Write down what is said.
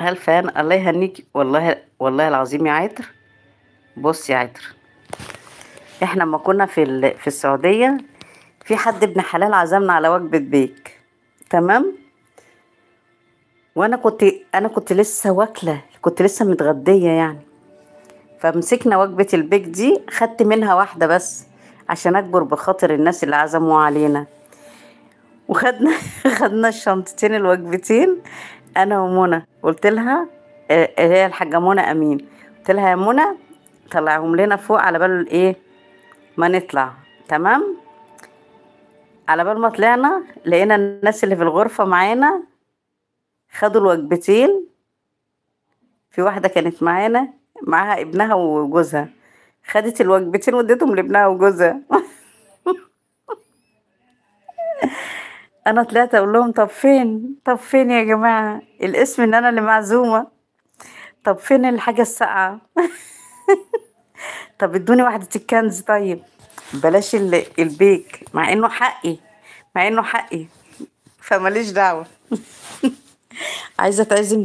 هلفان الله يهنيك، والله والله العظيم يا عطر. بص يا عطر، احنا لما كنا في السعوديه، في حد ابن حلال عزمنا على وجبه بيك. تمام. وانا كنت انا كنت لسه واكله، كنت لسه متغديه يعني. فمسكنا وجبه البيك دي، خدت منها واحده بس عشان اكبر بخاطر الناس اللي عزموا علينا. وخدنا خدنا الشنطتين الوجبتين، انا ومنى. قلت لها هي الحاجه منى امين، قلت لها يا منى طلعهم لنا فوق على بال ايه ما نطلع. تمام. على بال ما طلعنا لقينا الناس اللي في الغرفه معانا خدوا الوجبتين. في واحده كانت معانا معاها ابنها وجوزها، خدت الوجبتين واديتهم لابنها وجوزها. انا طلعت اقول لهم طب فين، طب فين يا جماعه الاسم ان انا اللي معزومه، طب فين الحاجه الساقعه؟ طب ادوني واحدة الكنز طيب، بلاش البيك، مع انه حقي، مع انه حقي، فماليش دعوة. عايزة تعزم